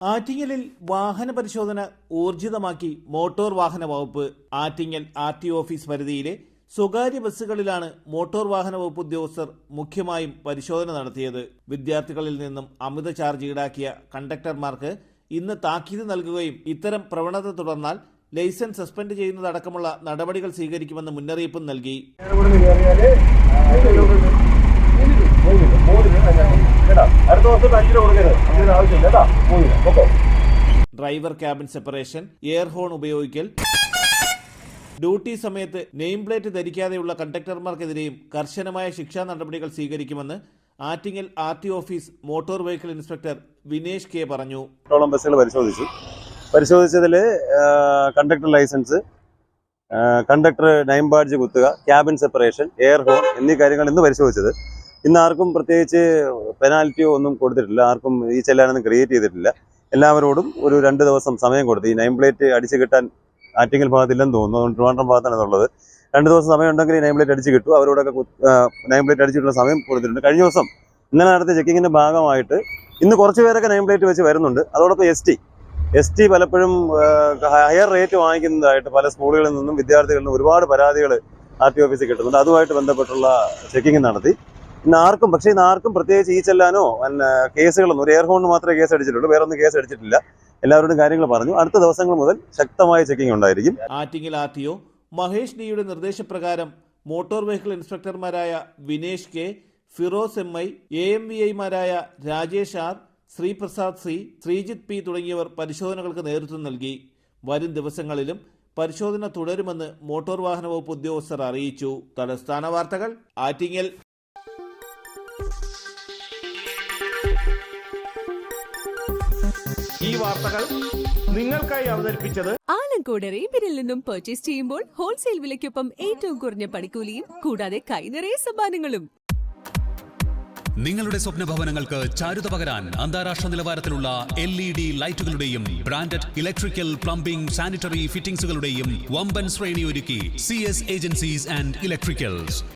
ആറ്റിങ്ങലിൽ വാഹന പരിശോധന ഊർജിതമാക്കി മോട്ടോർ വാഹന വകുപ്പ്. ആറ്റിങ്ങൽ RTO ഓഫീസ് പരിധിയിലെ സ്വകാര്യ ബസ്സുകളിലാണ് മോട്ടോർ വാഹന വകുപ്പ് ഉദ്യോഗസ്ഥർ മുഖ്യമായും പരിശോധന നടത്തിയത്. വിദ്യാർത്ഥികളിൽ നിന്നും അമിത ചാർജ് ഈടാക്കിയ കണ്ടക്ടർമാർക്ക് ഇന്ന് താക്കീത് നൽകുകയും ഇത്തരം പ്രവണത തുടർന്നാൽ ലൈസൻസ് സസ്പെൻഡ് ചെയ്യുന്നതടക്കമുള്ള നടപടികൾ സ്വീകരിക്കുമെന്ന് മുന്നറിയിപ്പും നൽകി. Driver cabin separation, air horn ഉപയോഗിക്കൽ, ഡ്യൂട്ടി സമയത്ത് നെയിം പ്ലേറ്റ് ധരിക്കാതെയുള്ള കണ്ടക്ടർമാർക്കെതിരെയും കർശനമായ ശിക്ഷാ നടപടികൾ സ്വീകരിക്കുമെന്ന് Attingal RTO office motor vehicle inspector Vinesh K പറഞ്ഞു. ബസ്സുകൾ പരിശോധിച്ചതിൽ conductor licence, conductor name badge കുത്തുക, ക്യാബിൻ സെപ്പറേഷൻ, എയർ ഹോൺ എന്നീ കാര്യങ്ങൾ ഇന്ന് പരിശോധിച്ചത്. ഇന്ന് ആർക്കും പ്രത്യേകിച്ച് പെനാൽറ്റിയോ ഒന്നും കൊടുത്തിട്ടില്ല, ആർക്കും ഈ ചെല്ലാനൊന്നും ക്രിയേറ്റ് ചെയ്തിട്ടില്ല. എല്ലാവരോടും ഒരു 2 ദിവസം സമയം കൊടുത്തു. ഈ നെയിം പ്ലേറ്റ് അടിച്ചു കിട്ടാൻ ആറ്റിങ്ങൽ ഭാഗത്തില്ലെന്ന് തോന്നുന്നു, ട്രിവാൻഡ്രം ഭാഗത്താണ് എന്നുള്ളത്. 2 ദിവസം സമയം ഉണ്ടെങ്കിൽ നെയിം പ്ലേറ്റ് അടിച്ചു കിട്ടും. അവരോടൊക്കെ നെയിം പ്ലേറ്റ് അടിച്ചിട്ടുള്ള സമയം കൊടുത്തിട്ടുണ്ട്. കഴിഞ്ഞ ദിവസം ഇന്നലെ നടത്തിയ ചെക്കിങ്ങിന്റെ ഭാഗമായിട്ട് ഇന്ന് കുറച്ച് പേരൊക്കെ നെയിം പ്ലേറ്റ് വെച്ച് വരുന്നുണ്ട്. അതോടൊപ്പം എസ് ടി പലപ്പോഴും ഹയർ റേറ്റ് വാങ്ങിക്കുന്നതായിട്ട് പല സ്കൂളുകളിൽ നിന്നും വിദ്യാർത്ഥികളിൽ നിന്നും ഒരുപാട് പരാതികൾ RTO ഓഫീസിൽ കിട്ടുന്നുണ്ട്. അതുമായിട്ട് ബന്ധപ്പെട്ടുള്ള ചെക്കിങ് നടത്തി. ഇന്ന് ആർക്കും പ്രത്യേകിച്ച് ഈ ചെല്ലാനോ കേസുകളൊന്നും, ഒരു എയർ ഹോണിന് മാത്രമേ കേസ് അടിച്ചിട്ടുള്ളൂ, വേറെ ഒന്നും കേസ് അടിച്ചിട്ടില്ല. എല്ലാവരോടും കാര്യങ്ങൾ പറഞ്ഞു. അടുത്ത ദിവസങ്ങൾ മുതൽ ശക്തമായ ചെക്കിംഗ് ഉണ്ടായിരിക്കും. ആറ്റിങ്ങൽ RTO മഹേഷ് ഡിയുടെ നിർദ്ദേശപ്രകാരം മോട്ടോർ വെഹിക്കിൾ ഇൻസ്പെക്ടർമാരായ വിനേഷ് കെ, ഫിറോസ് MI, AMVIമാരായ Rajesh R, Sreeprasad C, Sreejith P തുടങ്ങിയവർ പരിശോധനകൾക്ക് നേതൃത്വം നൽകി. വരും ദിവസങ്ങളിലും പരിശോധന തുടരുമെന്ന് മോട്ടോർ വാഹന വകുപ്പ് ഉദ്യോഗസ്ഥർ അറിയിച്ചു. തലസ്ഥാന വാർത്തകൾ, ആറ്റിങ്ങൽ. ഈ വാർത്തകൾ നിങ്ങൾക്കായി അവതരിപ്പിച്ചത് ആലങ്കോട് റേബിനിൽ നിന്നും പർച്ചേസ് ചെയ്യുമ്പോൾ ഹോൾസെയിൽ വിലയ്ക്കൊപ്പം ഏറ്റവും കുറഞ്ഞ പണിക്കൂലിയും കൂടാതെ കൈനിറയ സമ്മാനങ്ങളും. നിങ്ങളുടെ സ്വപ്ന ഭവനങ്ങൾക്ക് ചാരുത പകരാൻ അന്താരാഷ്ട്ര നിലവാരത്തിലുള്ള LED ലൈറ്റുകളുടെയും ബ്രാൻഡഡ് ഇലക്ട്രിക്കൽ, പ്ലംബിംഗ്, സാനിറ്ററി ഫിറ്റിംഗ്സുകളുടെയും വമ്പൻ ശ്രേണി ഒരുക്കി CS ഏജൻസീസ് ആൻഡ് ഇലക്ട്രിക്കൽസ്.